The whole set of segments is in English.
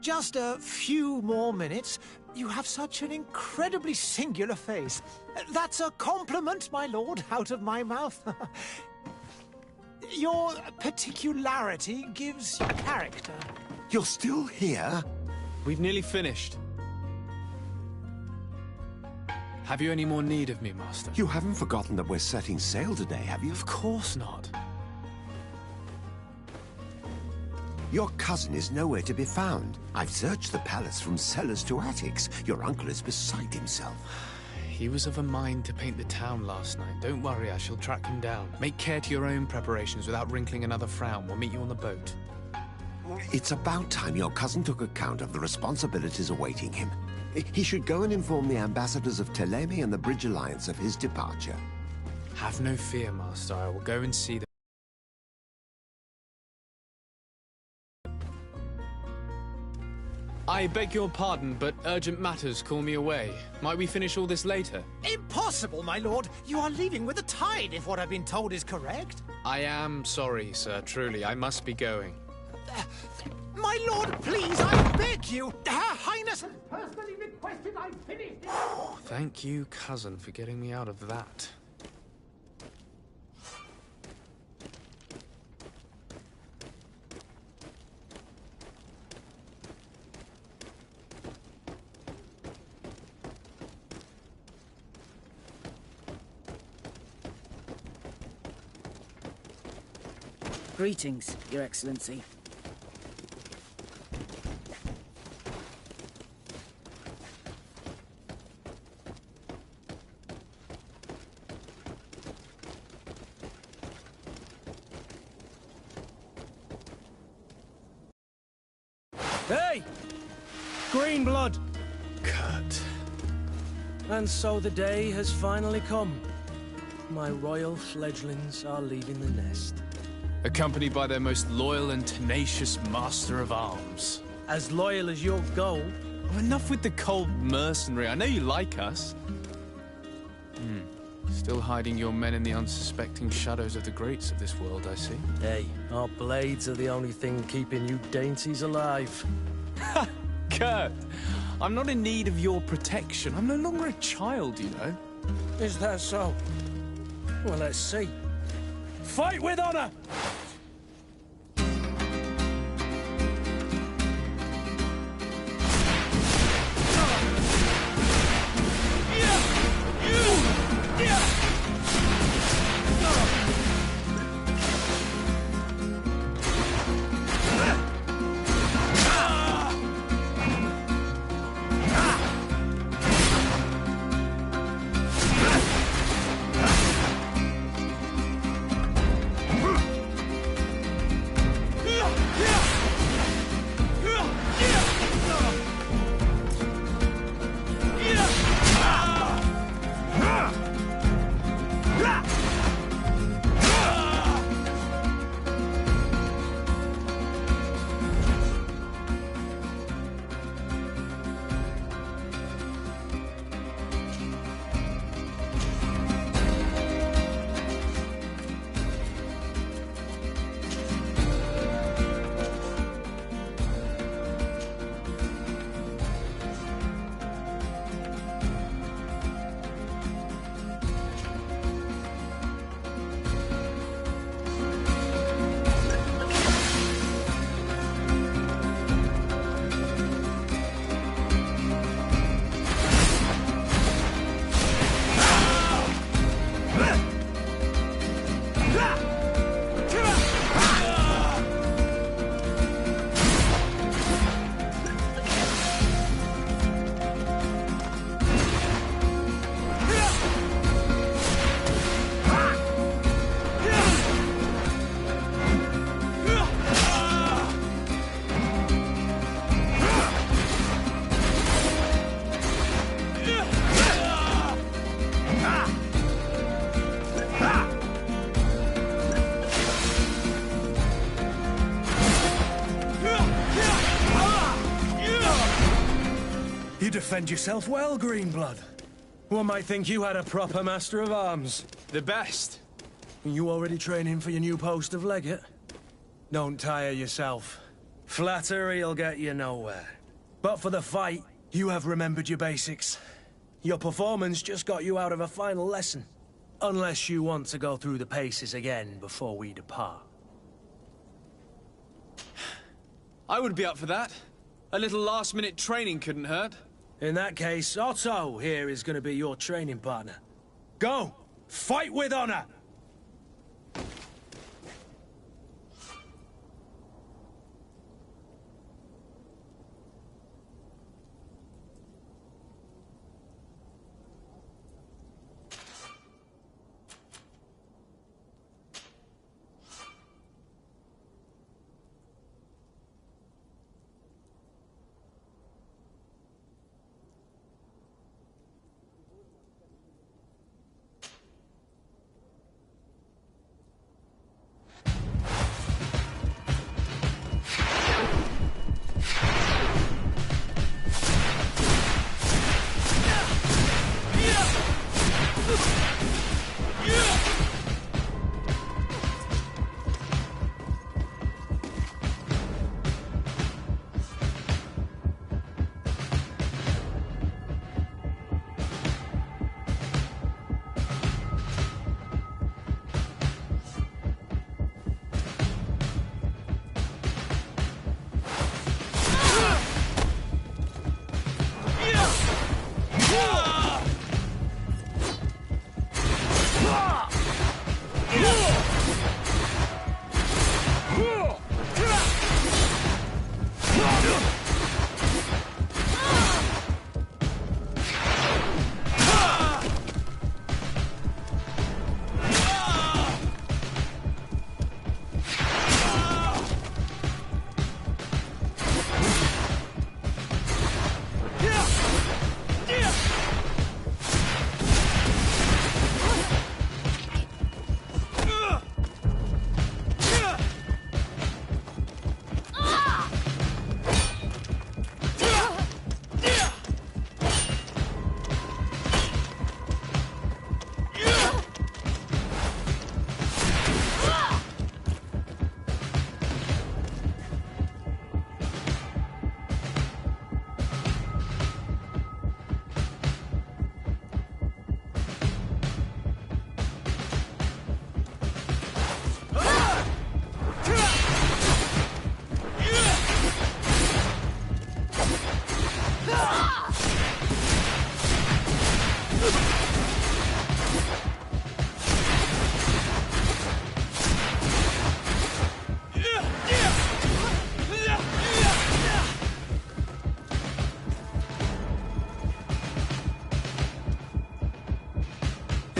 Just a few more minutes. You have such an incredibly singular face. That's a compliment, my lord, out of my mouth. Your particularity gives you character. You're still here? We've nearly finished. Have you any more need of me, Master? You haven't forgotten that we're setting sail today, have you? Of course not. Your cousin is nowhere to be found. I've searched the palace from cellars to attics. Your uncle is beside himself. He was of a mind to paint the town last night. Don't worry, I shall track him down. Make care to your own preparations without wrinkling another frown. We'll meet you on the boat. It's about time your cousin took account of the responsibilities awaiting him. He should go and inform the ambassadors of Telemi and the Bridge Alliance of his departure. Have no fear, Master. I will go and see them. I beg your pardon, but urgent matters call me away. Might we finish all this later? Impossible, my lord. You are leaving with the tide, if what I've been told is correct. I am sorry, sir. Truly, I must be going. My lord, please, I beg you. Her Highness has personally requested I finish this. Thank you, cousin, for getting me out of that. Greetings, Your Excellency. Hey! Green blood! Kurt. And so the day has finally come. My royal fledglings are leaving the nest. Accompanied by their most loyal and tenacious master of arms. As loyal as your gold. Oh, enough with the cold mercenary. I know you like us. Still hiding your men in the unsuspecting shadows of the greats of this world, I see. Hey, our blades are the only thing keeping you dainties alive. Ha! Kurt, I'm not in need of your protection. I'm no longer a child, you know. Is that so? Well, let's see. Fight with honor! Defend yourself well, Greenblood. One might think you had a proper master of arms. The best. You already training for your new post of legate? Don't tire yourself. Flattery'll get you nowhere. But for the fight, you have remembered your basics. Your performance just got you out of a final lesson. Unless you want to go through the paces again before we depart. I would be up for that. A little last-minute training couldn't hurt. In that case, Otto here is going to be your training partner. Go! Fight with honor!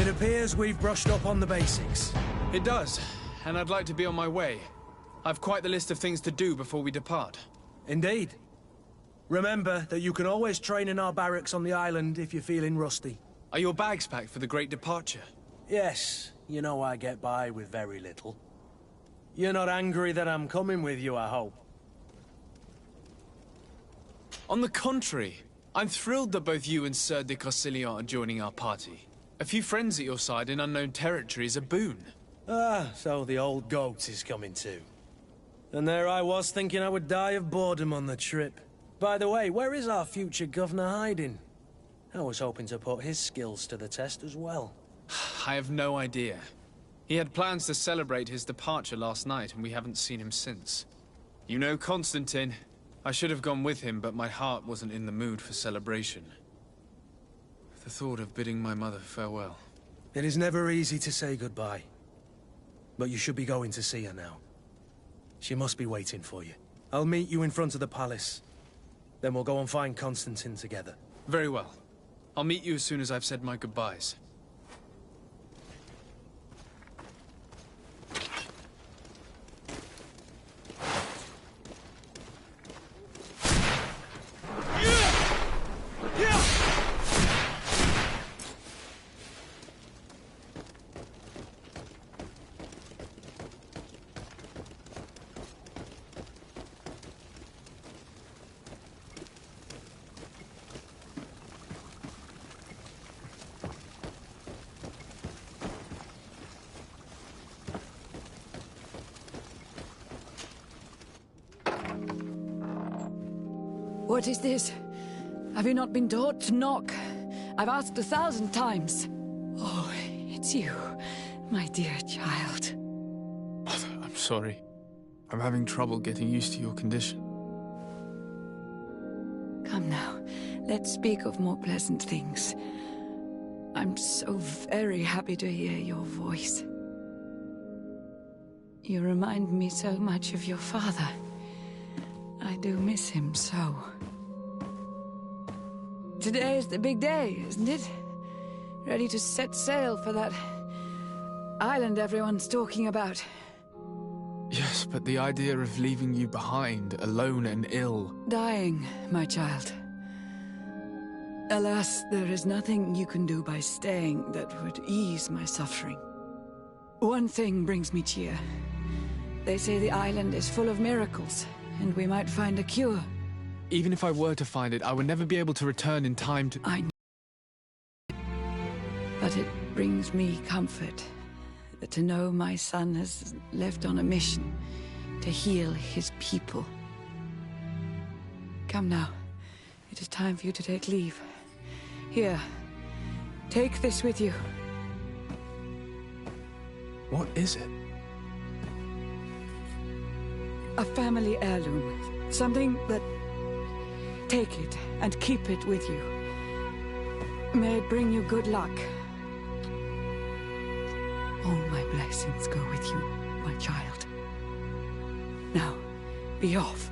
It appears we've brushed up on the basics. It does, and I'd like to be on my way. I've quite the list of things to do before we depart. Indeed. Remember that you can always train in our barracks on the island if you're feeling rusty. Are your bags packed for the great departure? Yes, you know I get by with very little. You're not angry that I'm coming with you, I hope. On the contrary, I'm thrilled that both you and Sir de Cossillon are joining our party. A few friends at your side in unknown territory is a boon. Ah, so the old goat is coming too. And there I was thinking I would die of boredom on the trip. By the way, where is our future governor hiding? I was hoping to put his skills to the test as well. I have no idea. He had plans to celebrate his departure last night, and we haven't seen him since. You know Constantine. I should have gone with him, but my heart wasn't in the mood for celebration. The thought of bidding my mother farewell. It is never easy to say goodbye. But you should be going to see her now. She must be waiting for you. I'll meet you in front of the palace. Then we'll go and find Constantine together. Very well. I'll meet you as soon as I've said my goodbyes. What is this? Have you not been taught to knock? I've asked 1,000 times. Oh, it's you, my dear child. Mother, I'm sorry. I'm having trouble getting used to your condition. Come now, let's speak of more pleasant things. I'm so very happy to hear your voice. You remind me so much of your father. I do miss him so. Today is the big day, isn't it? Ready to set sail for that island everyone's talking about. Yes, but the idea of leaving you behind, alone and ill... Dying, my child. Alas, there is nothing you can do by staying that would ease my suffering. One thing brings me cheer. They say the island is full of miracles, and we might find a cure. Even if I were to find it, I would never be able to return in time to... I know. But it brings me comfort to know my son has left on a mission to heal his people. Come now. It is time for you to take leave. Here, take this with you. What is it? A family heirloom. Something that... Take it and keep it with you. May it bring you good luck. All my blessings go with you, my child. Now, be off.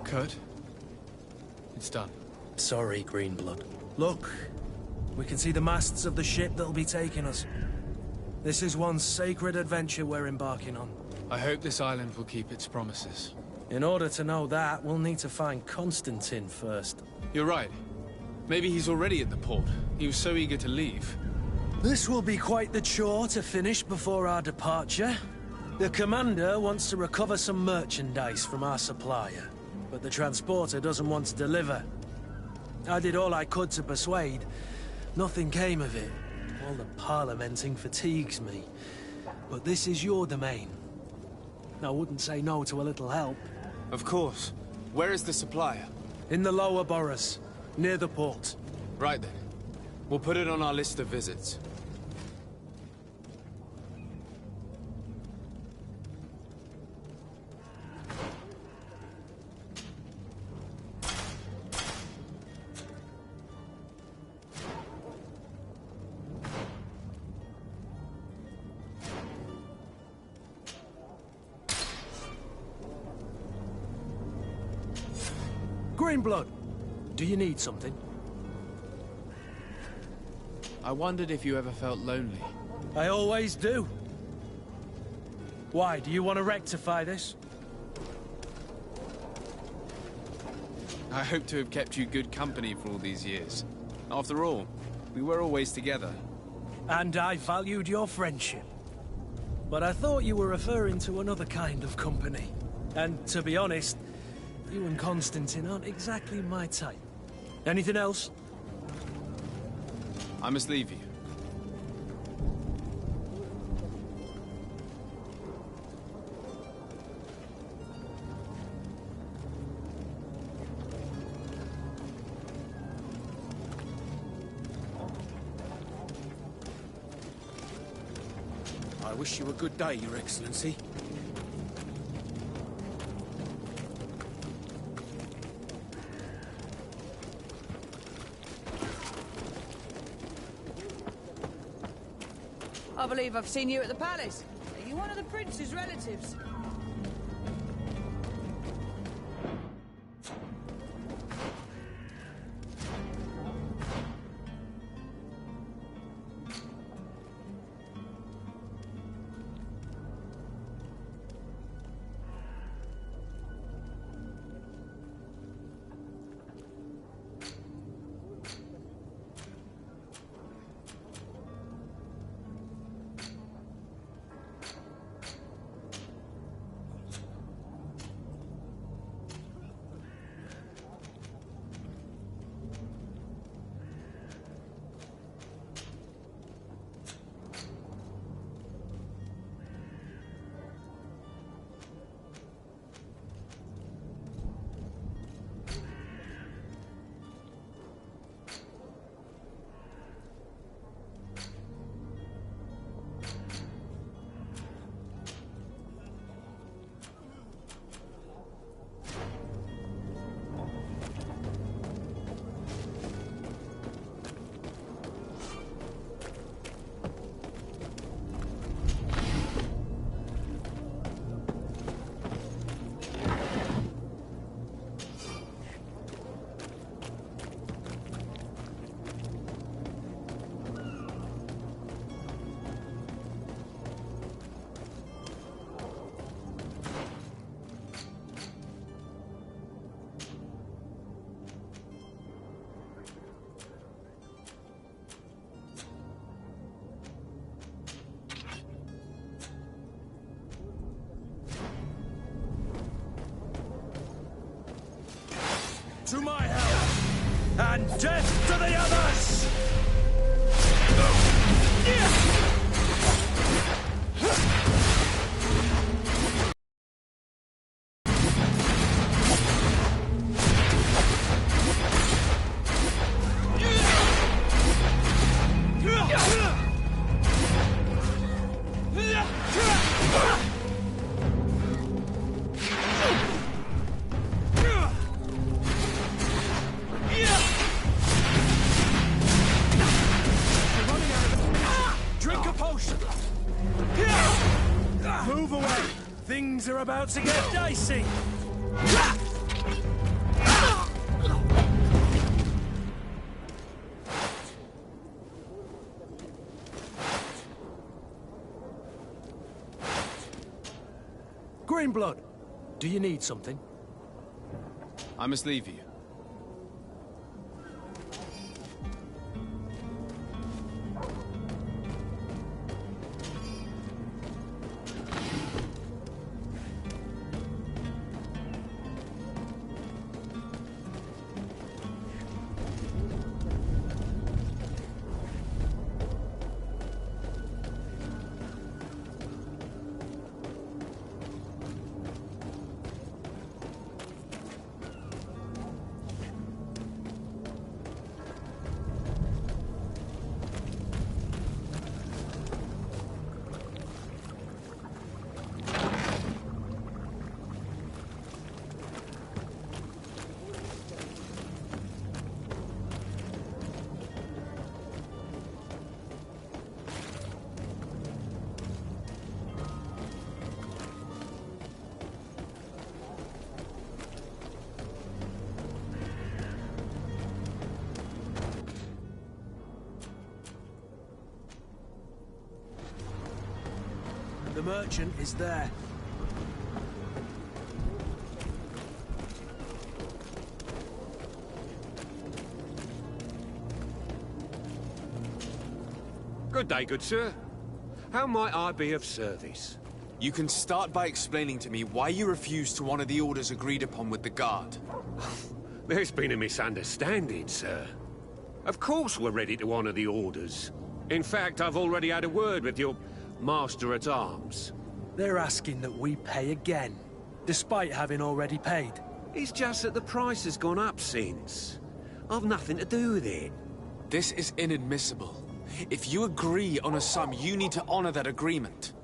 Kurt? It's done. Sorry, Greenblood. Look, we can see the masts of the ship that'll be taking us. This is one sacred adventure we're embarking on. I hope this island will keep its promises. In order to know that, we'll need to find Constantine first. You're right. Maybe he's already at the port. He was so eager to leave. This will be quite the chore to finish before our departure. The commander wants to recover some merchandise from our supplier, but the transporter doesn't want to deliver. I did all I could to persuade. Nothing came of it. All the parliamenting fatigues me. But this is your domain. I wouldn't say no to a little help. Of course. Where is the supplier? In the lower boroughs, near the port. Right then. We'll put it on our list of visits. Greenblood, do you need something? I wondered if you ever felt lonely. I always do. Why, do you want to rectify this? I hope to have kept you good company for all these years. After all, we were always together. And I valued your friendship. But I thought you were referring to another kind of company. And to be honest, you and Constantine aren't exactly my type. Anything else? I must leave you. I wish you a good day, Your Excellency. I believe I've seen you at the palace. Are you one of the prince's relatives? To my help! And death to the others! Move away! Things are about to get dicey! Greenblood, do you need something? I must leave you. The merchant is there. Good day, good sir. How might I be of service? You can start by explaining to me why you refused to honor the orders agreed upon with the guard. There's been a misunderstanding, sir. Of course we're ready to honor the orders. In fact, I've already had a word with your master-at-arms. They're asking that we pay again, despite having already paid. It's just that the price has gone up since. I've nothing to do with it. This is inadmissible. If you agree on a sum, you need to honor that agreement.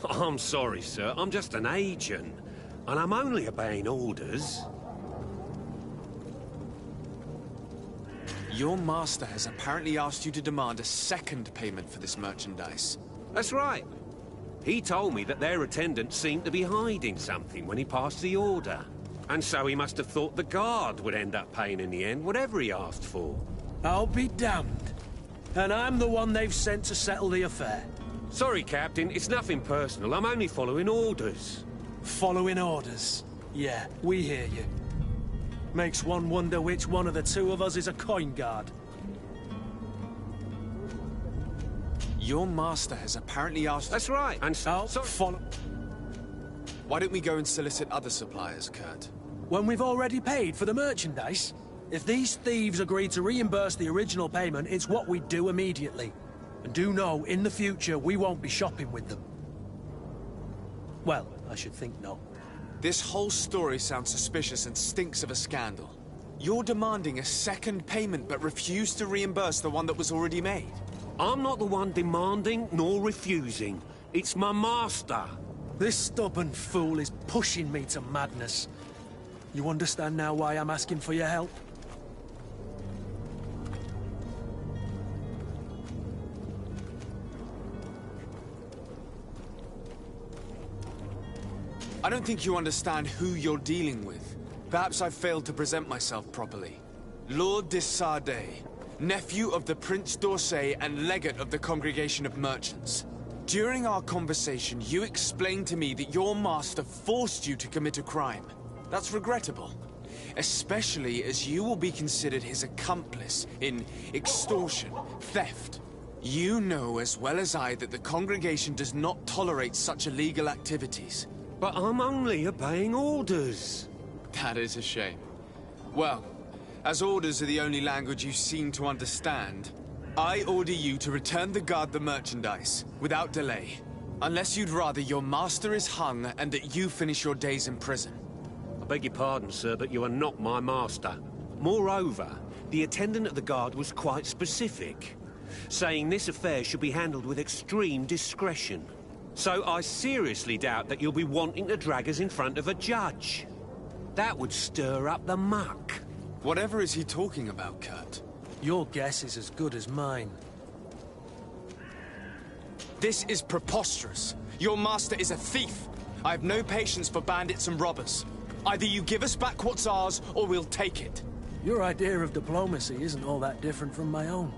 I'm sorry, sir. I'm just an agent. And I'm only obeying orders. Your master has apparently asked you to demand a second payment for this merchandise. That's right. He told me that their attendant seemed to be hiding something when he passed the order. And so he must have thought the guard would end up paying in the end, whatever he asked for. I'll be damned. And I'm the one they've sent to settle the affair. Sorry, Captain. It's nothing personal. I'm only following orders. Following orders? Yeah, we hear you. Makes one wonder which one of the two of us is a coin guard. Your master has apparently asked... That's right. And I'll follow... Why don't we go and solicit other suppliers, Kurt? When we've already paid for the merchandise? If these thieves agree to reimburse the original payment, it's what we do immediately. And do know, in the future, we won't be shopping with them. Well, I should think no. This whole story sounds suspicious and stinks of a scandal. You're demanding a second payment but refuse to reimburse the one that was already made. I'm not the one demanding nor refusing. It's my master. This stubborn fool is pushing me to madness. You understand now why I'm asking for your help? I don't think you understand who you're dealing with. Perhaps I've failed to present myself properly. Lord de Sardet, nephew of the Prince d'Orsay and legate of the Congregation of Merchants. During our conversation, you explained to me that your master forced you to commit a crime. That's regrettable, especially as you will be considered his accomplice in extortion, theft. You know as well as I that the Congregation does not tolerate such illegal activities. But I'm only obeying orders. That is a shame. Well, as orders are the only language you seem to understand, I order you to return the guard the merchandise, without delay. Unless you'd rather your master is hung and that you finish your days in prison. I beg your pardon, sir, but you are not my master. Moreover, the attendant of the guard was quite specific, saying this affair should be handled with extreme discretion. So I seriously doubt that you'll be wanting to drag us in front of a judge. That would stir up the muck. Whatever is he talking about, Kurt? Your guess is as good as mine. This is preposterous. Your master is a thief. I have no patience for bandits and robbers. Either you give us back what's ours, or we'll take it. Your idea of diplomacy isn't all that different from my own.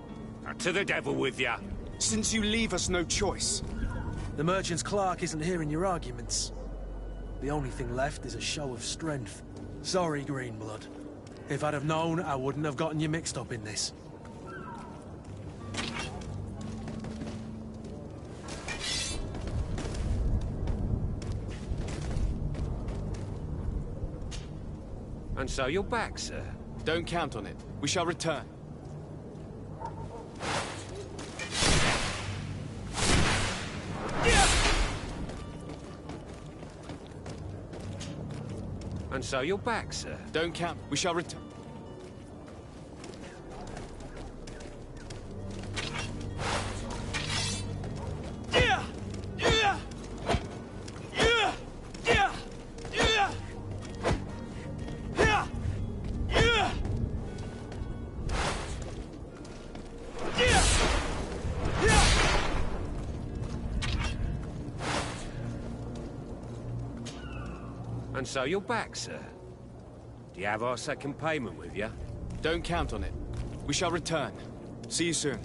To the devil with ya. Since you leave us no choice. The merchant's clerk isn't hearing your arguments. The only thing left is a show of strength. Sorry, Greenblood. If I'd have known, I wouldn't have gotten you mixed up in this. And so you're back, sir. Don't count on it. We shall return. And so you're back, sir. Don't count. We shall return. And so you're back, sir. Do you have our second payment with you? Don't count on it. We shall return. See you soon.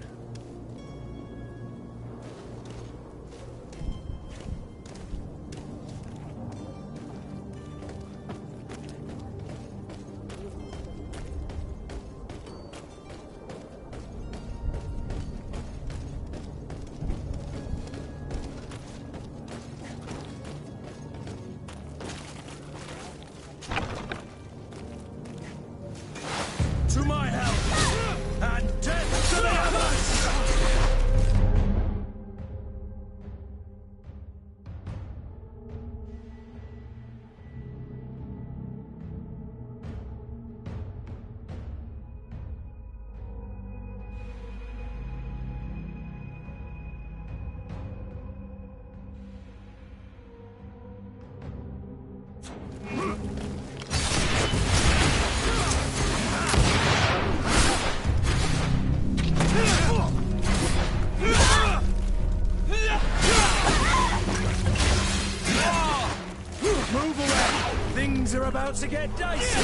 Things are about to get dicey.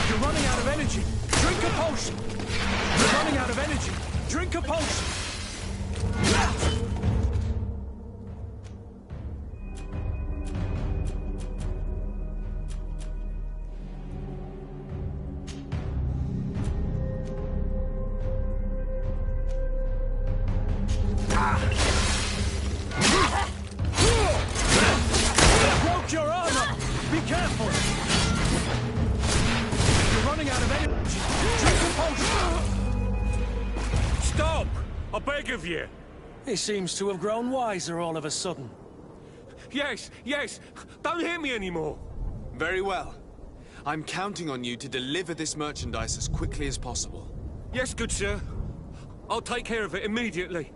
You're running out of energy. Drink a potion. You're running out of energy. Drink a potion. Broke your armor. Be careful. You're running out of energy. Drink a potion. Stop! I beg of you! He seems to have grown wiser all of a sudden. Yes, yes! Don't hit me anymore! Very well. I'm counting on you to deliver this merchandise as quickly as possible. Yes, good sir. I'll take care of it immediately.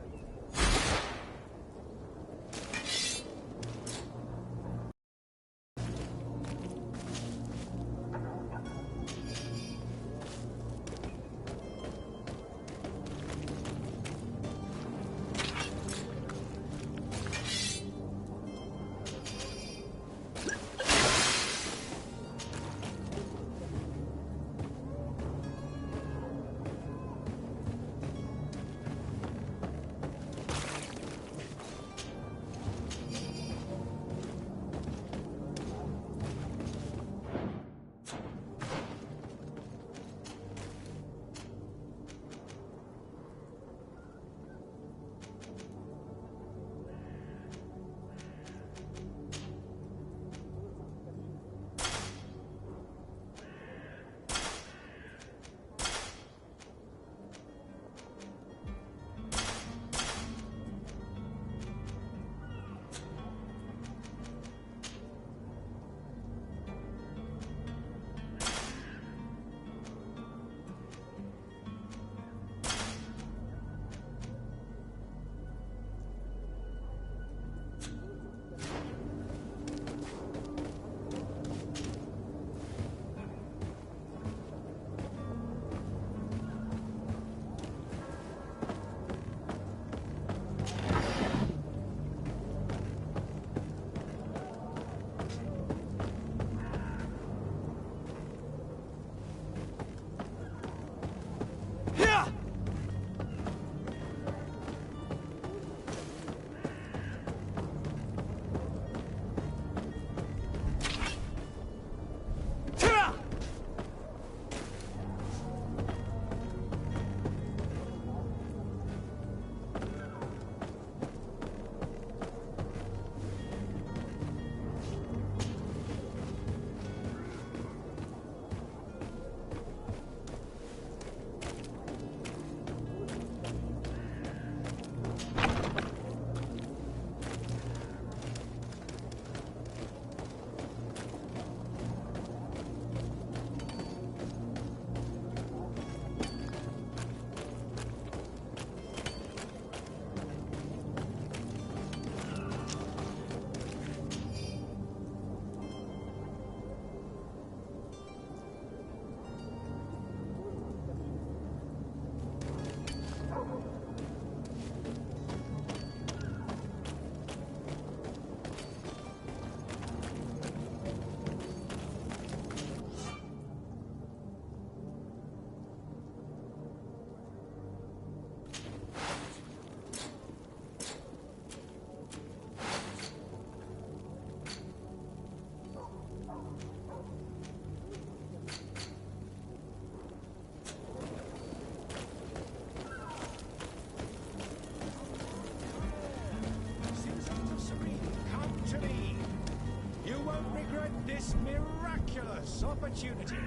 this miraculous opportunity.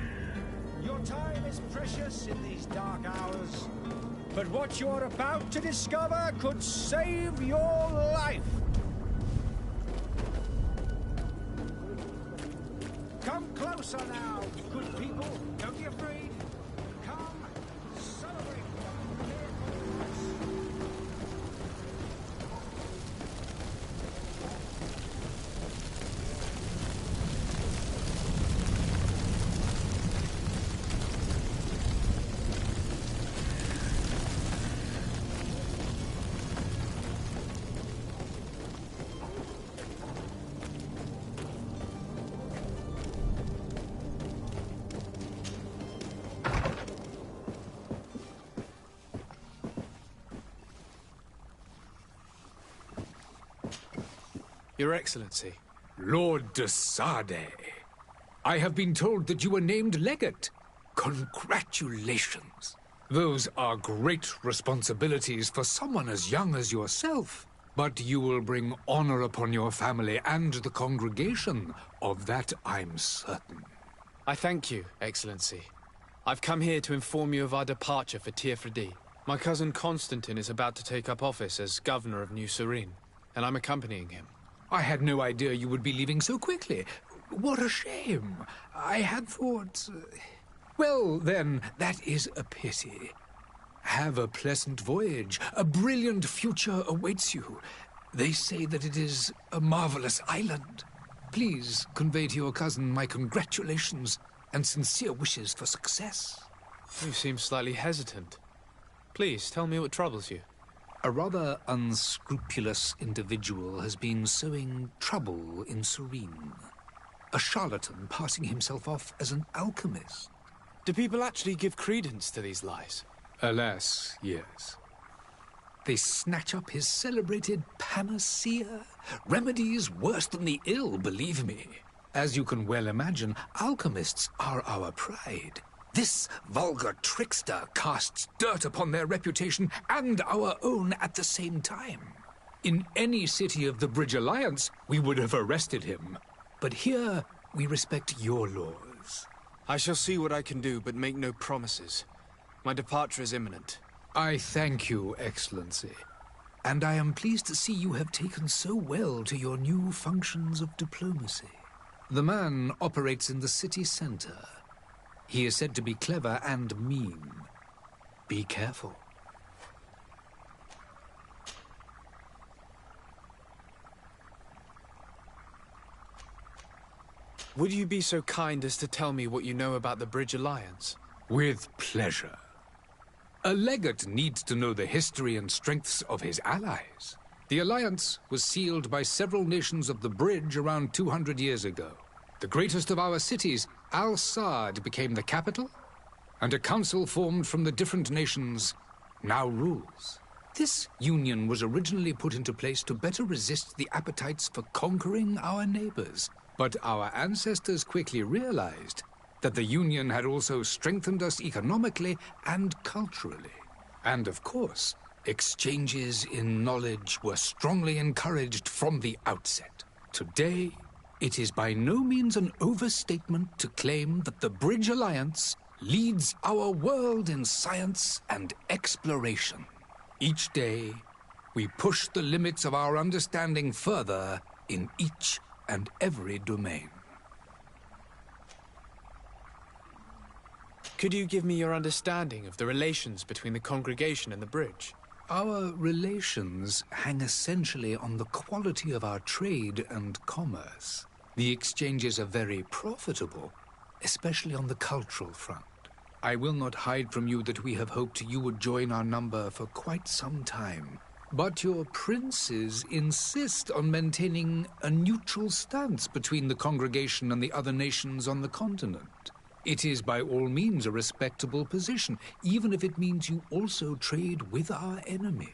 Your time is precious in these dark hours, but what you're about to discover could save your life. Come closer now, good people. Don't be afraid. Come, celebrate the miracles. Your Excellency. Lord de Sade, I have been told that you were named legate. Congratulations. Those are great responsibilities for someone as young as yourself. But you will bring honor upon your family and the congregation. Of that I'm certain. I thank you, Excellency. I've come here to inform you of our departure for Tirfredi. My cousin Constantine is about to take up office as governor of New Serene, and I'm accompanying him. I had no idea you would be leaving so quickly. What a shame. I had thought... Well, then, that is a pity. Have a pleasant voyage. A brilliant future awaits you. They say that it is a marvelous island. Please convey to your cousin my congratulations and sincere wishes for success. You seem slightly hesitant. Please, tell me what troubles you. A rather unscrupulous individual has been sowing trouble in Serene. A charlatan passing himself off as an alchemist. Do people actually give credence to these lies? Alas, yes. They snatch up his celebrated panacea. Remedies worse than the ill, believe me. As you can well imagine, alchemists are our pride. This vulgar trickster casts dirt upon their reputation and our own at the same time. In any city of the Bridge Alliance, we would have arrested him. But here, we respect your laws. I shall see what I can do, but make no promises. My departure is imminent. I thank you, Excellency. And I am pleased to see you have taken so well to your new functions of diplomacy. The man operates in the city center. He is said to be clever and mean. Be careful. Would you be so kind as to tell me what you know about the Bridge Alliance? With pleasure. A legate needs to know the history and strengths of his allies. The alliance was sealed by several nations of the Bridge around 200 years ago. The greatest of our cities, Al-Saad, became the capital, and a council formed from the different nations now rules. This union was originally put into place to better resist the appetites for conquering our neighbors. But our ancestors quickly realized that the Union had also strengthened us economically and culturally. And of course, exchanges in knowledge were strongly encouraged from the outset. Today, it is by no means an overstatement to claim that the Bridge Alliance leads our world in science and exploration. Each day, we push the limits of our understanding further in each and every domain. Could you give me your understanding of the relations between the congregation and the bridge? Our relations hang essentially on the quality of our trade and commerce. The exchanges are very profitable, especially on the cultural front. I will not hide from you that we have hoped you would join our number for quite some time. But your princes insist on maintaining a neutral stance between the congregation and the other nations on the continent. It is by all means a respectable position, even if it means you also trade with our enemies.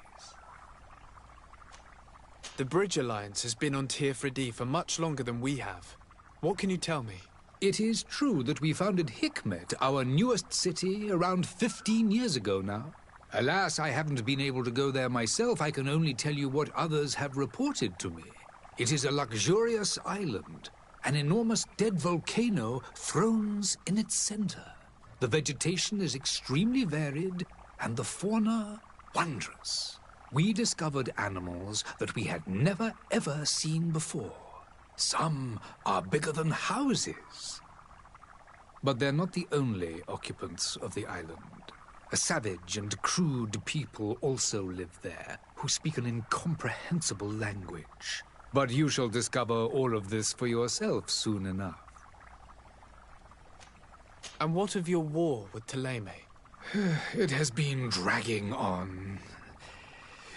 The Bridge Alliance has been on Tirfredi for much longer than we have. What can you tell me? It is true that we founded Hikmet, our newest city, around 15 years ago now. Alas, I haven't been able to go there myself. I can only tell you what others have reported to me. It is a luxurious island. An enormous dead volcano thrones in its center. The vegetation is extremely varied, and the fauna wondrous. We discovered animals that we had never ever seen before. Some are bigger than houses. But they're not the only occupants of the island. A savage and crude people also live there, who speak an incomprehensible language. But you shall discover all of this for yourself soon enough. And what of your war with Thélème? It has been dragging on.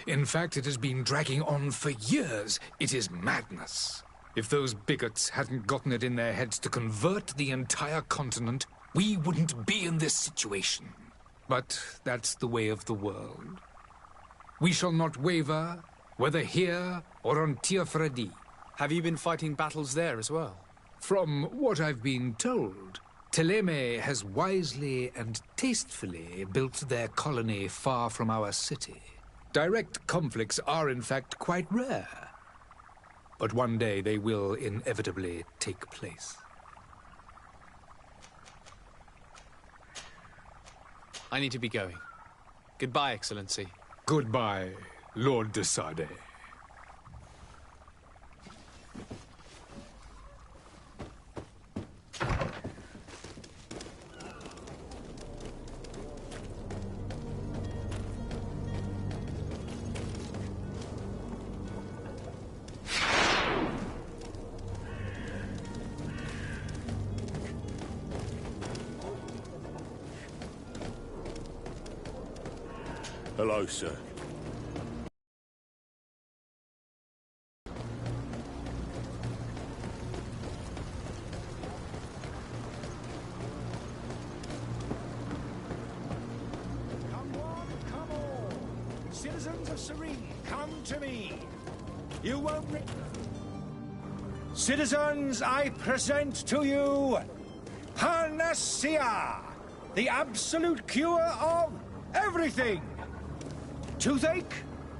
In fact, it has been dragging on for years. It is madness. If those bigots hadn't gotten it in their heads to convert the entire continent, we wouldn't be in this situation. But that's the way of the world. We shall not waver, whether here or on Tirfredi. Have you been fighting battles there as well? From what I've been told, Teleme has wisely and tastefully built their colony far from our city. Direct conflicts are in fact quite rare. But one day they will inevitably take place. I need to be going. Goodbye, Excellency. Goodbye, Lord de Sade. Hello, sir. Come on. Citizens of Serene, come to me. You won't Citizens, I present to you Panacea, the absolute cure of everything. Toothache,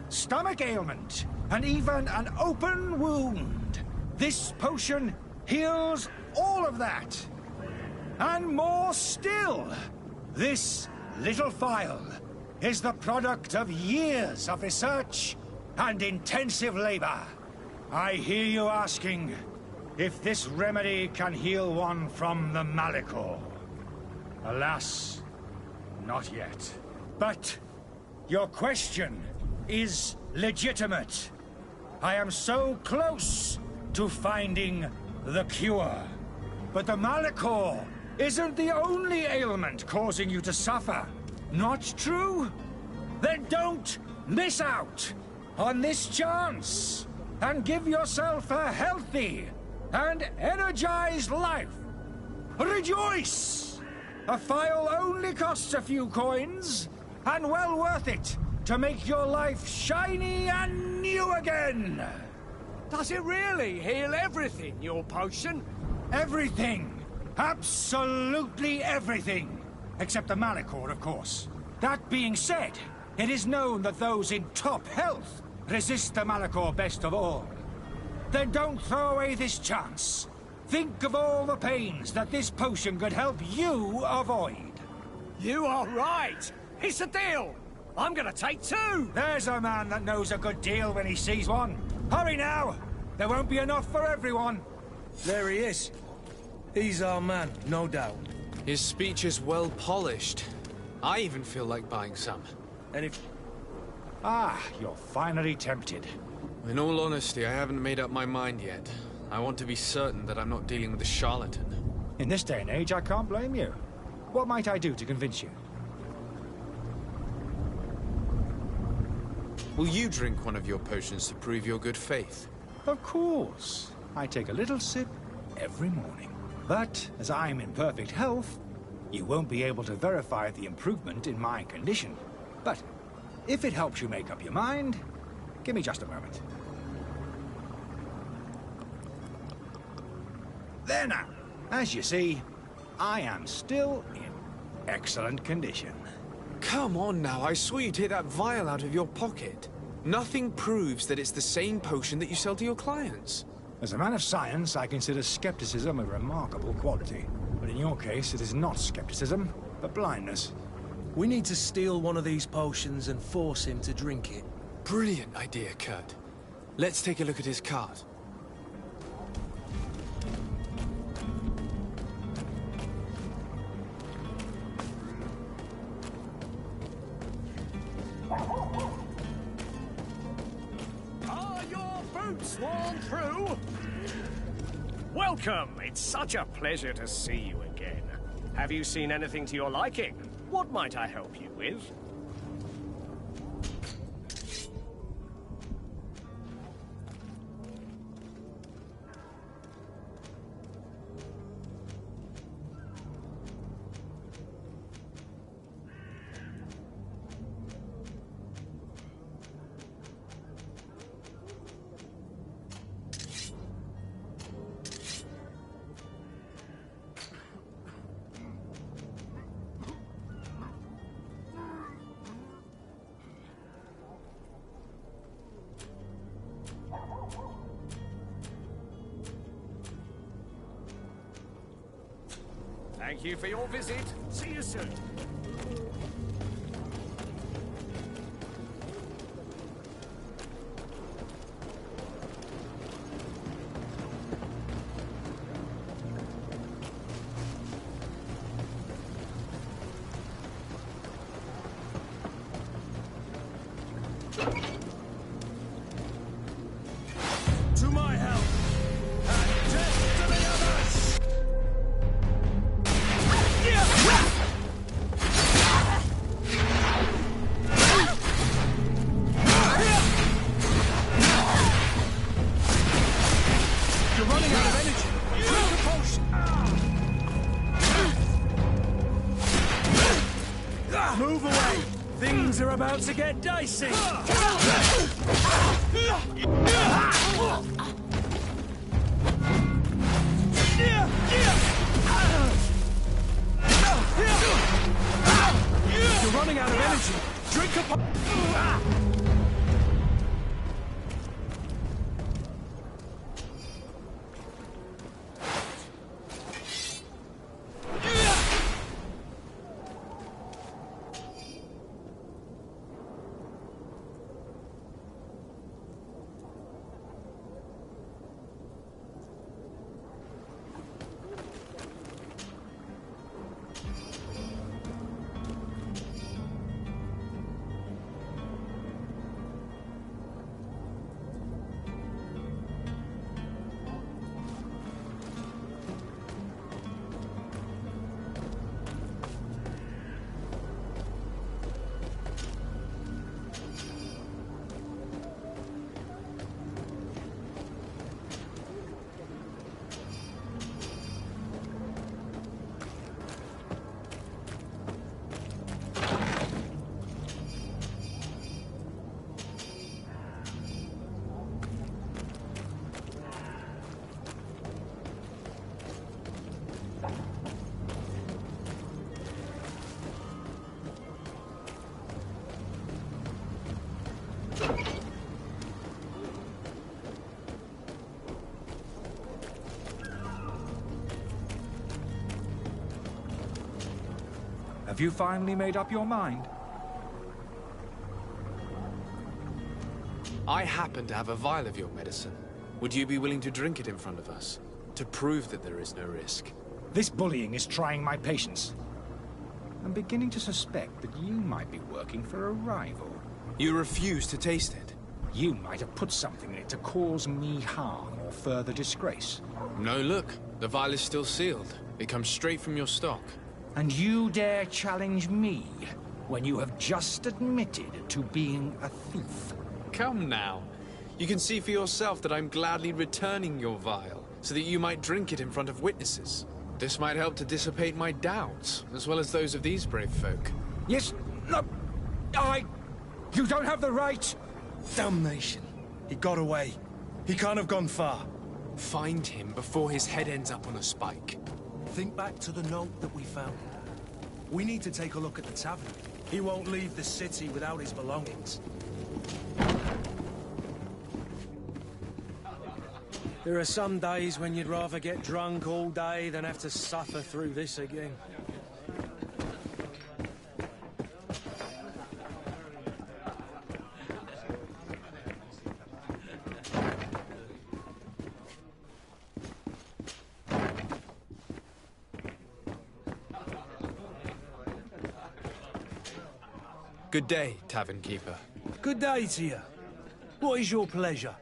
stomach ailment, and even an open wound. This potion heals all of that. And more still. This little phial is the product of years of research and intensive labor. I hear you asking if this remedy can heal one from the Malachor. Alas, not yet. But your question is legitimate. I am so close to finding the cure. But the Malachor isn't the only ailment causing you to suffer. Not true? Then don't miss out on this chance and give yourself a healthy and energized life. Rejoice! A phial only costs a few coins, and well worth it to make your life shiny and new again. Does it really heal everything, your potion? Everything. Absolutely everything. Except the Malachor, of course. That being said, it is known that those in top health resist the Malachor best of all. Then don't throw away this chance. Think of all the pains that this potion could help you avoid. You are right. It's a deal. I'm gonna take two. There's a man that knows a good deal when he sees one. Hurry now. There won't be enough for everyone. There he is. He's our man, no doubt. His speech is well polished. I even feel like buying some. And if... Ah, you're finally tempted. In all honesty, I haven't made up my mind yet. I want to be certain that I'm not dealing with a charlatan. In this day and age, I can't blame you. What might I do to convince you? Will you drink one of your potions to prove your good faith? Of course. I take a little sip every morning. But, as I'm in perfect health, you won't be able to verify the improvement in my condition. But, if it helps you make up your mind, give me just a moment. There now. As you see, I am still in excellent condition. Come on now, I swear you take that vial out of your pocket. Nothing proves that it's the same potion that you sell to your clients. As a man of science, I consider skepticism a remarkable quality. But in your case, it is not skepticism, but blindness. We need to steal one of these potions and force him to drink it. Brilliant idea, Kurt. Let's take a look at his cart. Are your boots worn through? Welcome! It's such a pleasure to see you again. Have you seen anything to your liking? What might I help you with? Thank you for your visit. See you soon. To my help! And death to the others! You're running out of energy! Drink a potion! Move away! Things are about to get dicey! You're running out of energy! Drink a Have you finally made up your mind? I happen to have a vial of your medicine. Would you be willing to drink it in front of us? To prove that there is no risk? This bullying is trying my patience. I'm beginning to suspect that you might be working for a rival. You refuse to taste it? You might have put something in it to cause me harm or further disgrace. No, look. The vial is still sealed. It comes straight from your stock. And you dare challenge me when you have just admitted to being a thief? Come now. You can see for yourself that I'm gladly returning your vial, so that you might drink it in front of witnesses. This might help to dissipate my doubts, as well as those of these brave folk. Yes, no, You don't have the right! Damnation. He got away. He can't have gone far. Find him before his head ends up on a spike. Think back to the note that we found. We need to take a look at the tavern. He won't leave the city without his belongings. There are some days when you'd rather get drunk all day than have to suffer through this again. Good day, tavern keeper. Good day to you. What is your pleasure?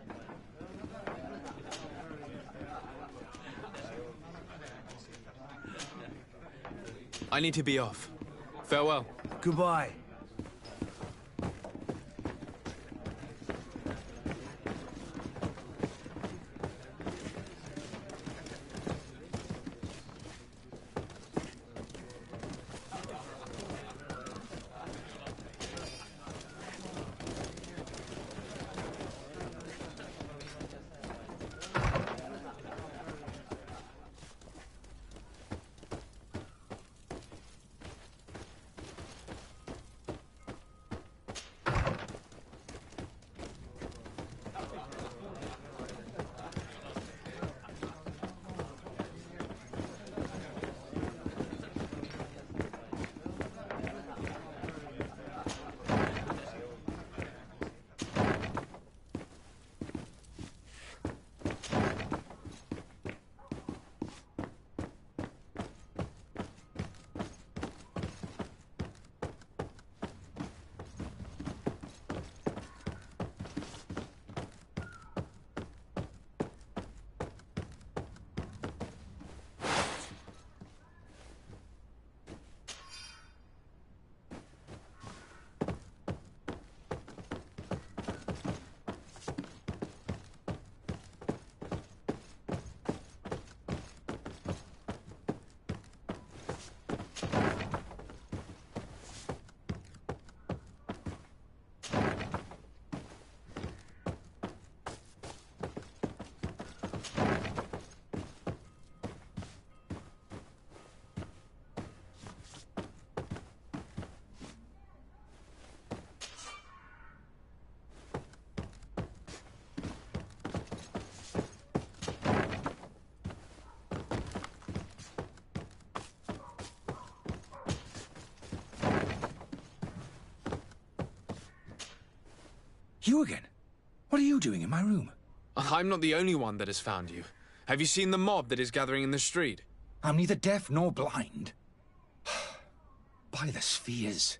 I need to be off. Farewell. Goodbye. You again? What are you doing in my room? I'm not the only one that has found you. Have you seen the mob that is gathering in the street? I'm neither deaf nor blind. By the spheres.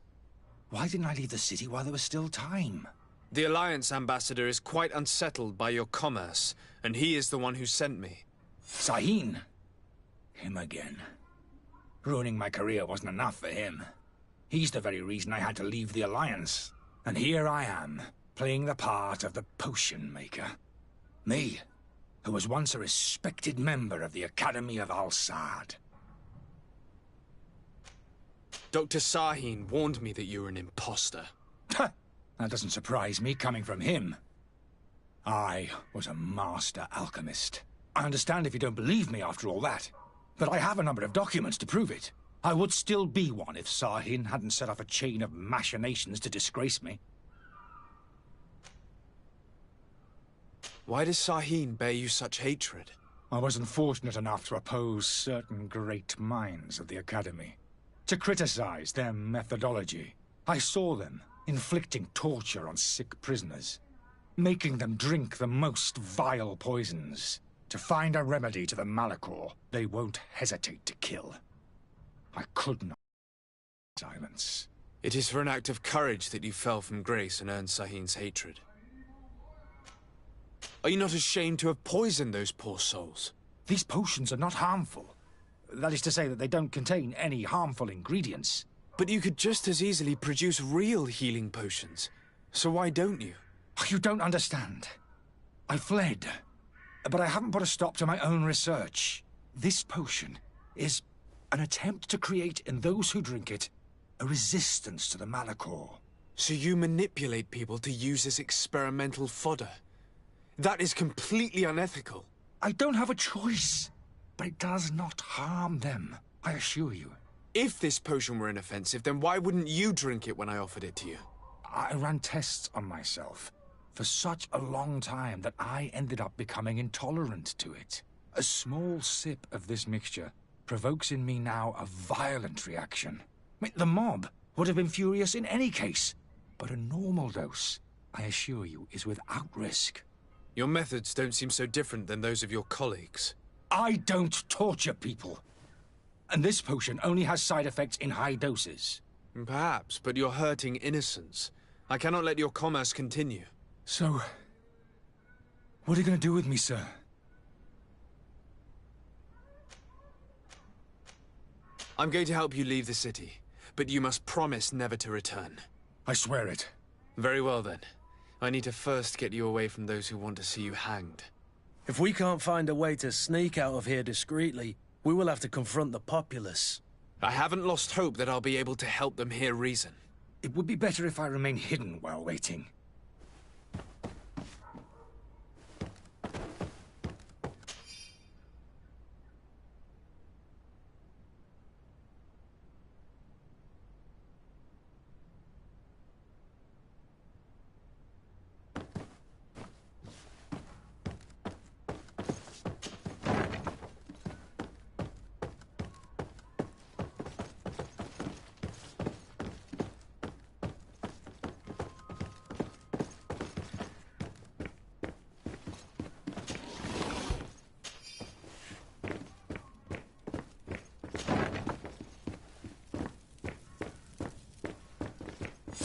Why didn't I leave the city while there was still time? The Alliance ambassador is quite unsettled by your commerce, and he is the one who sent me. Sahin? Him again. Ruining my career wasn't enough for him. He's the very reason I had to leave the Alliance. And here I am, playing the part of the potion maker. Me, who was once a respected member of the Academy of Al-Sad. Dr. Sahin warned me that you were an imposter. That doesn't surprise me, coming from him. I was a master alchemist. I understand if you don't believe me after all that, but I have a number of documents to prove it. I would still be one if Sahin hadn't set off a chain of machinations to disgrace me. Why does Sahin bear you such hatred? I wasn't fortunate enough to oppose certain great minds of the Academy, to criticize their methodology. I saw them inflicting torture on sick prisoners, making them drink the most vile poisons. To find a remedy to the Malachor, they won't hesitate to kill. I could not silence. It is for an act of courage that you fell from grace and earned Sahin's hatred. Are you not ashamed to have poisoned those poor souls? These potions are not harmful. That is to say that they don't contain any harmful ingredients. But you could just as easily produce real healing potions. So why don't you? You don't understand. I fled, but I haven't put a stop to my own research. This potion is an attempt to create in those who drink it a resistance to the Malachor. So you manipulate people to use as experimental fodder? That is completely unethical. I don't have a choice, but it does not harm them, I assure you. If this potion were inoffensive, then why wouldn't you drink it when I offered it to you? I ran tests on myself for such a long time that I ended up becoming intolerant to it. A small sip of this mixture provokes in me now a violent reaction. I mean, the mob would have been furious in any case, but a normal dose, I assure you, is without risk. Your methods don't seem so different than those of your colleagues. I don't torture people. And this potion only has side effects in high doses. Perhaps, but you're hurting innocents. I cannot let your commerce continue. So, what are you going to do with me, sir? I'm going to help you leave the city, but you must promise never to return. I swear it. Very well, then. I need to first get you away from those who want to see you hanged. If we can't find a way to sneak out of here discreetly, we will have to confront the populace. I haven't lost hope that I'll be able to help them hear reason. It would be better if I remain hidden while waiting.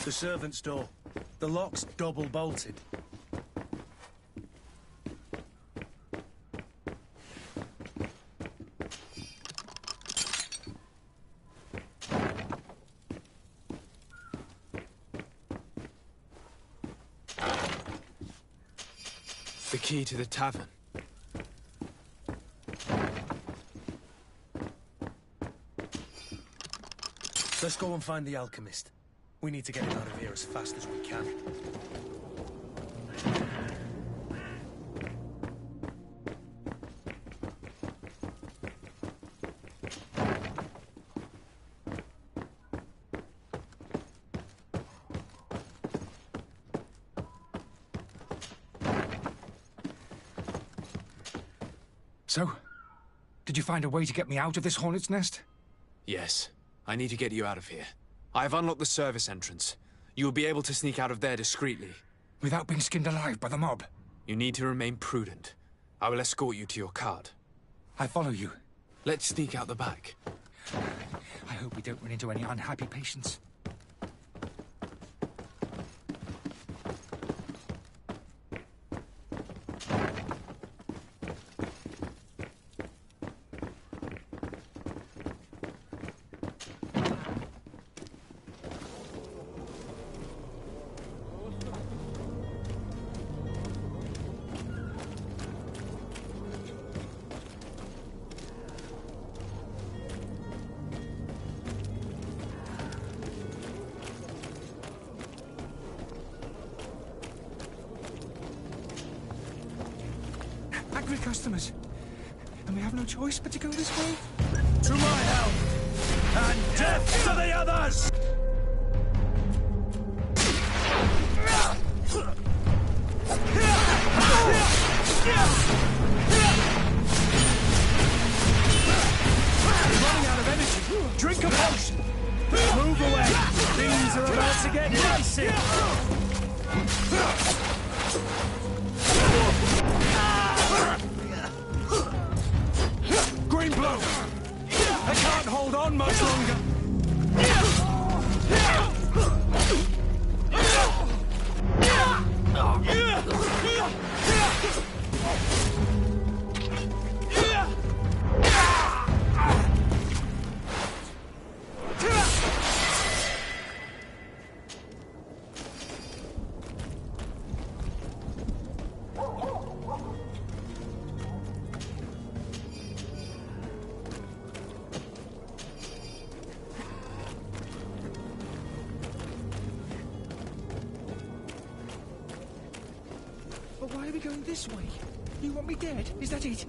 The servant's door. The lock's double-bolted. The key to the tavern. Let's go and find the alchemist. We need to get him out of here as fast as we can. So, did you find a way to get me out of this hornet's nest? Yes. I need to get you out of here. I have unlocked the service entrance. You will be able to sneak out of there discreetly. without being skinned alive by the mob. You need to remain prudent. I will escort you to your cart. I follow you. Let's sneak out the back. I hope we don't run into any unhappy patients. Angry customers. And we have no choice but to go this way? To my health! And death to the others! Running out of energy. Drink a potion. Move away. Things are about to get dicey. Green blow. I can't hold on much longer. But why are we going this way? You want me dead? Is that it?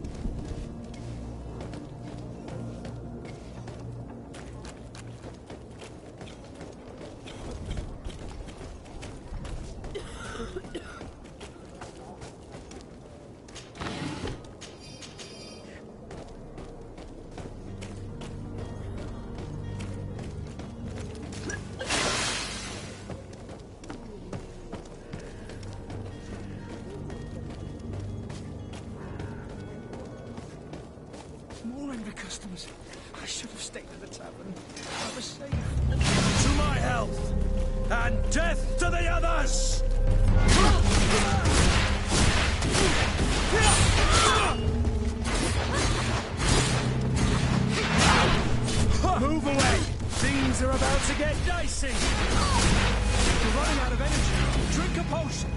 More angry customers. I should have stayed at the tavern. I was safe. To my health! And death to the others! Move away. Things are about to get dicey. You're running out of energy. Drink a potion.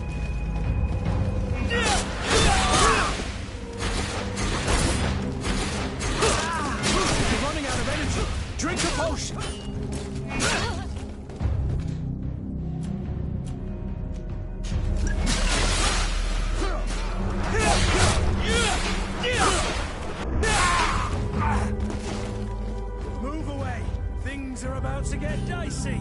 You're running out of energy. Drink a potion. Move away. Things are about to get dicey.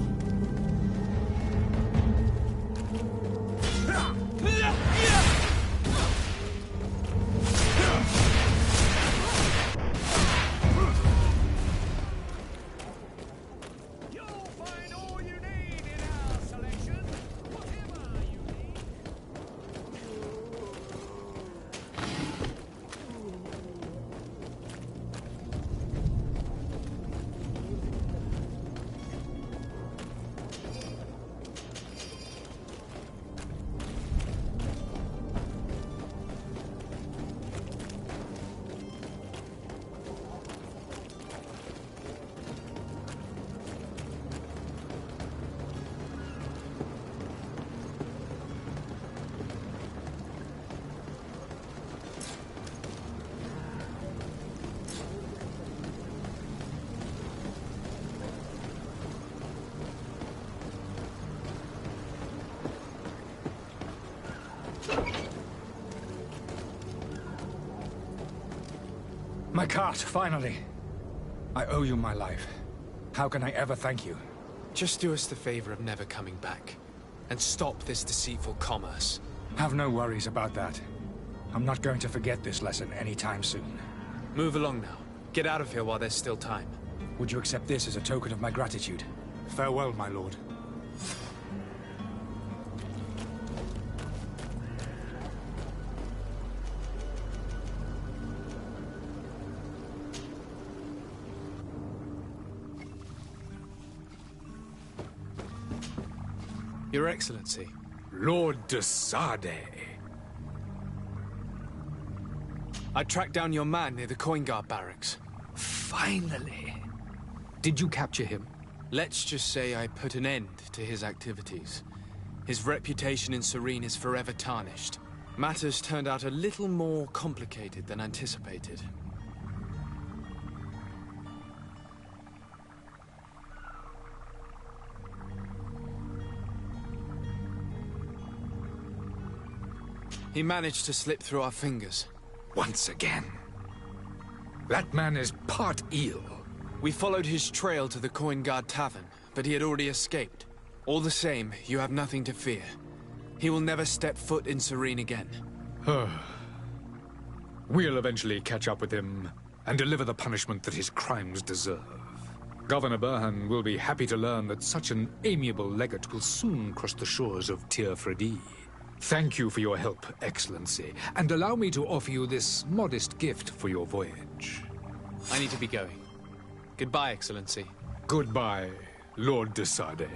My cart, finally. I owe you my life. How can I ever thank you? Just do us the favor of never coming back. And stop this deceitful commerce. Have no worries about that. I'm not going to forget this lesson anytime soon. Move along now. Get out of here while there's still time. Would you accept this as a token of my gratitude? Farewell, my lord. Your Excellency. Lord de Sade. I tracked down your man near the Coin Guard barracks. Finally. Did you capture him? Let's just say I put an end to his activities. His reputation in Serene is forever tarnished. Matters turned out a little more complicated than anticipated. He managed to slip through our fingers. Once again. That man is part eel. We followed his trail to the Coin Guard Tavern, but he had already escaped. All the same, you have nothing to fear. He will never step foot in Serene again. We'll eventually catch up with him and deliver the punishment that his crimes deserve. Governor Burhan will be happy to learn that such an amiable legate will soon cross the shores of Tir Fredi. Thank you for your help, Excellency, and allow me to offer you this modest gift for your voyage. I need to be going. Goodbye, Excellency. Goodbye, Lord de Sade.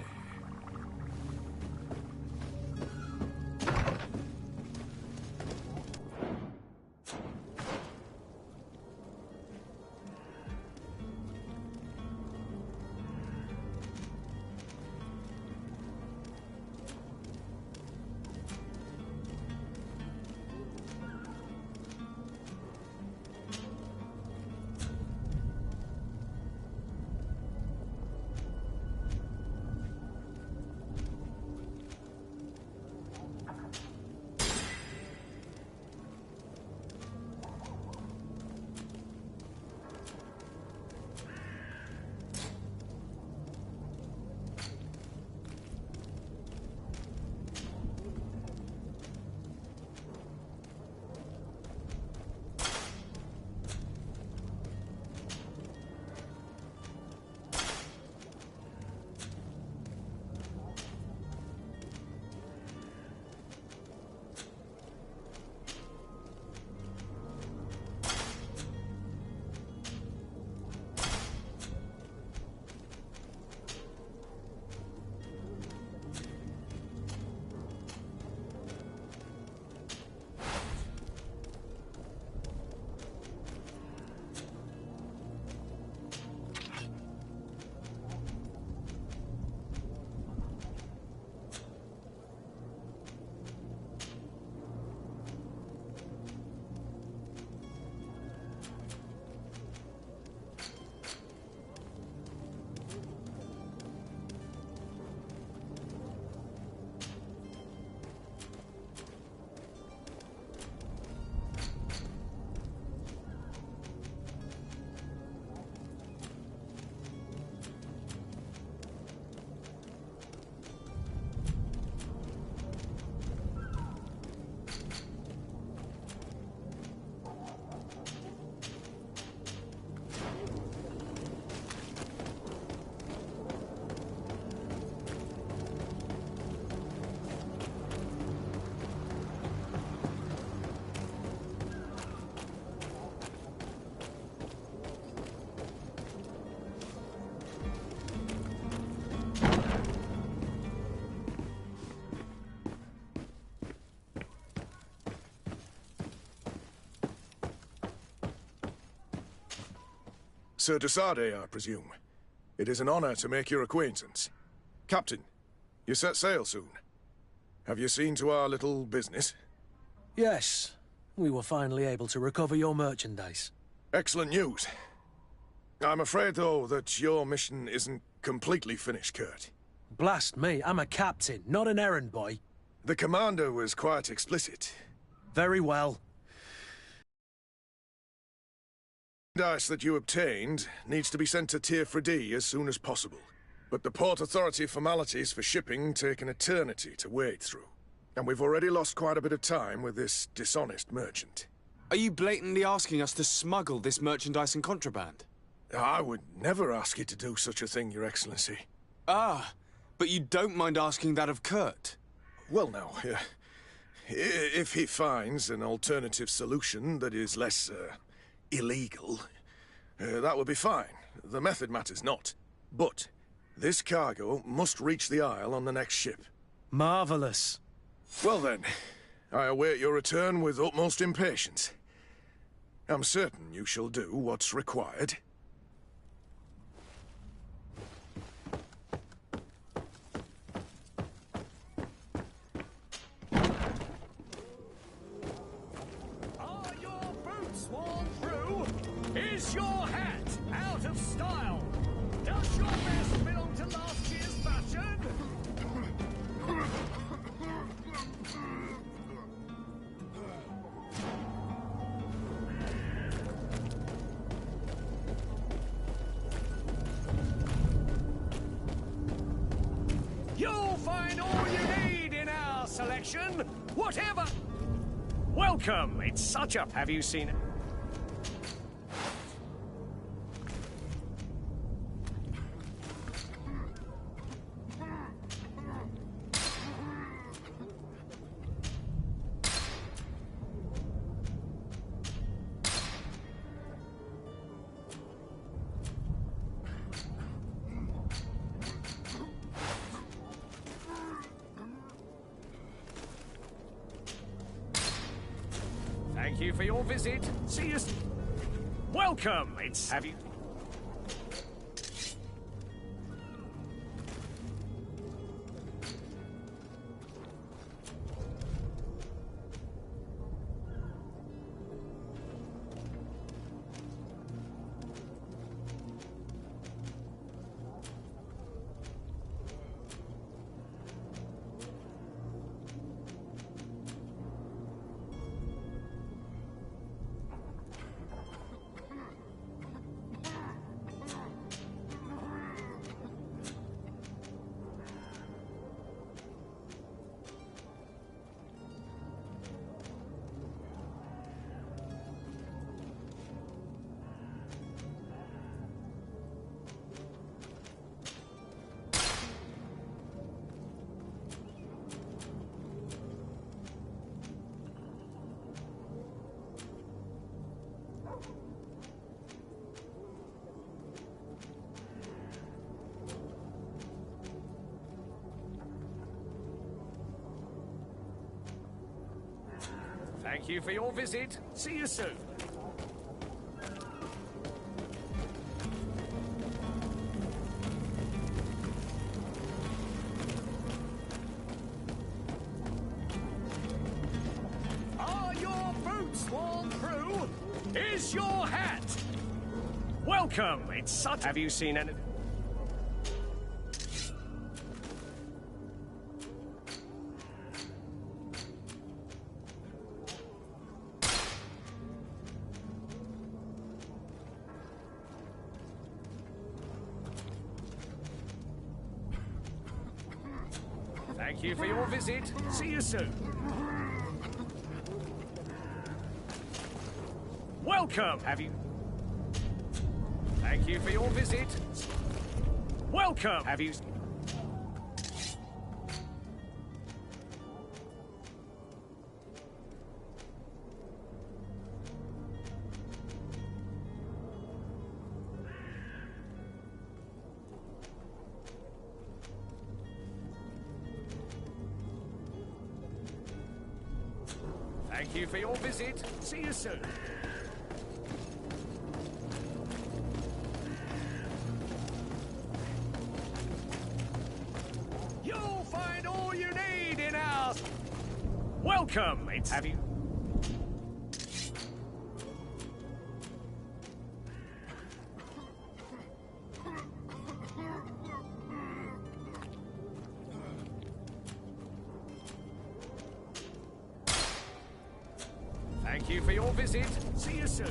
Sir de Sade, I presume. It is an honor to make your acquaintance. Captain, you set sail soon. Have you seen to our little business? Yes. We were finally able to recover your merchandise. Excellent news. I'm afraid, though, that your mission isn't completely finished, Kurt. Blast me, I'm a captain, not an errand boy. The commander was quite explicit. Very well. The merchandise that you obtained needs to be sent to Tir Fredi as soon as possible. But the Port Authority formalities for shipping take an eternity to wade through. And we've already lost quite a bit of time with this dishonest merchant. Are you blatantly asking us to smuggle this merchandise and contraband? I would never ask you to do such a thing, Your Excellency. Ah, but you don't mind asking that of Kurt? Well, now, if he finds an alternative solution that is less, illegal, that would be fine. The method matters not. But this cargo must reach the Isle on the next ship. Marvelous. Well then, I await your return with utmost impatience. I'm certain you shall do what's required. Are your boots worn through? Is your hat out of style? Does your vest belong to last year's fashion? You'll find all you need in our selection, whatever. Welcome. It's such a... Have you seen... Thank you for your visit. See you... Welcome. It's... Have you... Thank you for your visit. See you soon. Are your boots worn through? Is your hat? Welcome. It's such... Have you seen any... Thank you for your visit. See you soon. Welcome. Have you... Thank you for your visit. Welcome. Have you... Thank you for your visit. See you soon. You'll find all you need in our... Welcome. It's... Have you... Thank you for your visit. See you soon.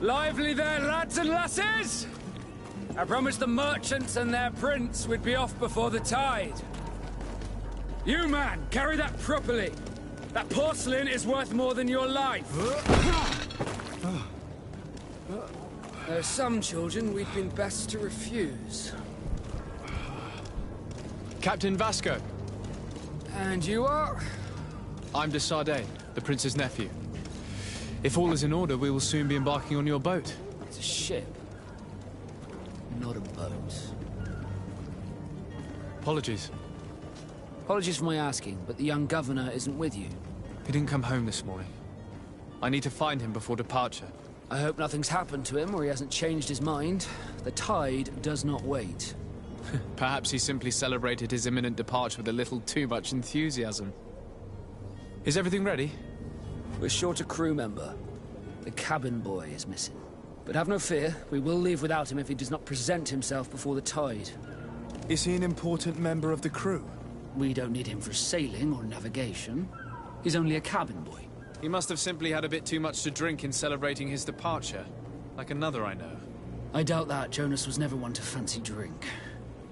Lively there, lads and lasses! I promised the merchants and their prince we'd be off before the tide. You, man, carry that properly. That porcelain is worth more than your life. There are some children we'd been best to refuse. Captain Vasco. And you are? I'm de Sade, the prince's nephew. If all is in order, we will soon be embarking on your boat. It's a ship, not a boat. Apologies. Apologies for my asking, but the young governor isn't with you. He didn't come home this morning. I need to find him before departure. I hope nothing's happened to him or he hasn't changed his mind. The tide does not wait. Perhaps he simply celebrated his imminent departure with a little too much enthusiasm. Is everything ready? We're short a crew member. The cabin boy is missing. But have no fear, we will leave without him if he does not present himself before the tide. Is he an important member of the crew? We don't need him for sailing or navigation. He's only a cabin boy. He must have simply had a bit too much to drink in celebrating his departure. Like another I know. I doubt that. Jonas was never one to fancy drink.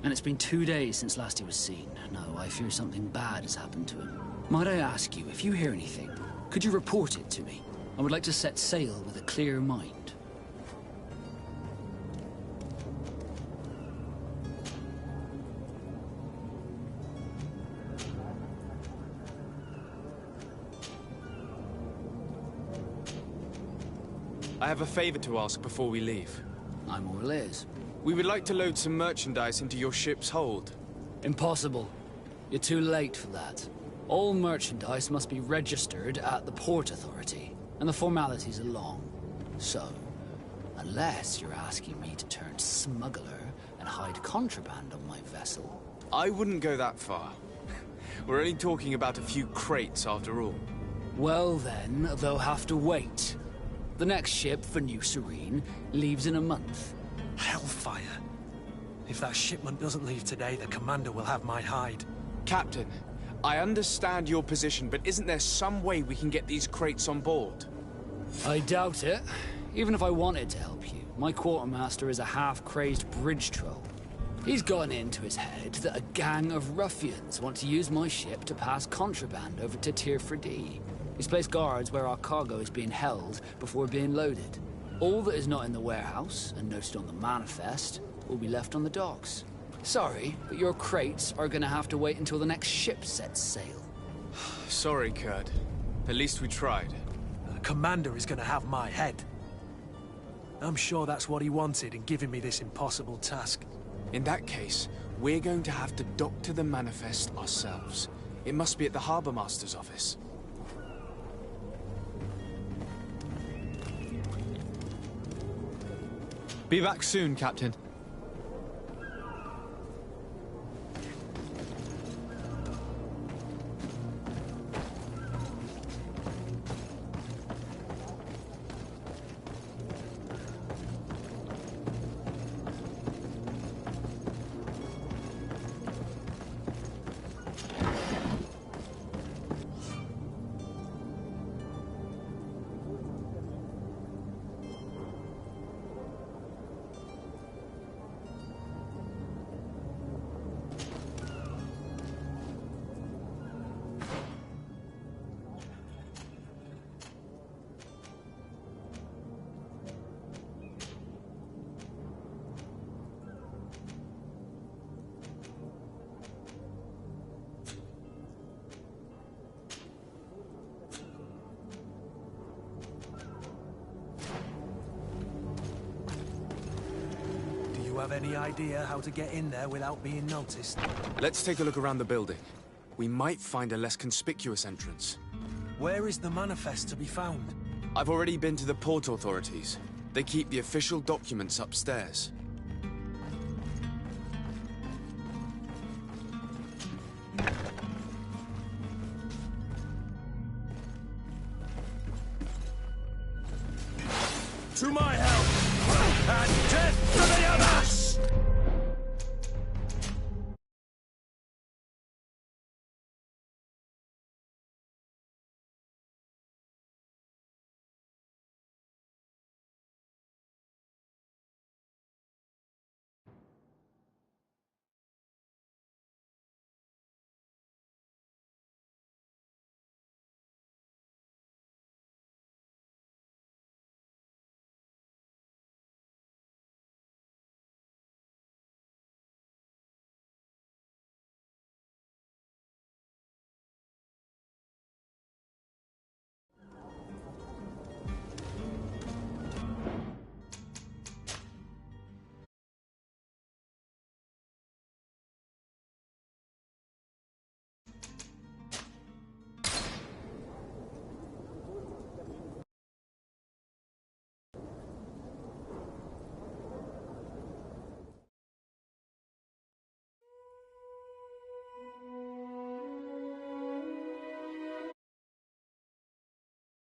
And it's been 2 days since last he was seen. No, I fear something bad has happened to him. Might I ask you, if you hear anything, could you report it to me? I would like to set sail with a clear mind. I have a favor to ask before we leave. I'm all ears. We would like to load some merchandise into your ship's hold. Impossible. You're too late for that. All merchandise must be registered at the Port Authority, and the formalities are long. So, unless you're asking me to turn smuggler and hide contraband on my vessel... I wouldn't go that far. We're only talking about a few crates after all. Well then, they'll have to wait. The next ship for New Serene leaves in a month. Hellfire. If that shipment doesn't leave today, the commander will have my hide. Captain, I understand your position, but isn't there some way we can get these crates on board? I doubt it. Even if I wanted to help you, my quartermaster is a half-crazed bridge troll. He's gotten into his head that a gang of ruffians want to use my ship to pass contraband over to Tirfredi. He's placed guards where our cargo is being held before being loaded. All that is not in the warehouse, and noted on the manifest, will be left on the docks. Sorry, but your crates are gonna have to wait until the next ship sets sail. Sorry, Kurt. At least we tried. The commander is gonna have my head. I'm sure that's what he wanted in giving me this impossible task. In that case, we're going to have to doctor the manifest ourselves. It must be at the Harbour Master's office. Be back soon, Captain. Have any idea how to get in there without being noticed? Let's take a look around the building. We might find a less conspicuous entrance. Where is the manifest to be found? I've already been to the port authorities. They keep the official documents upstairs. To my help! And death to the others!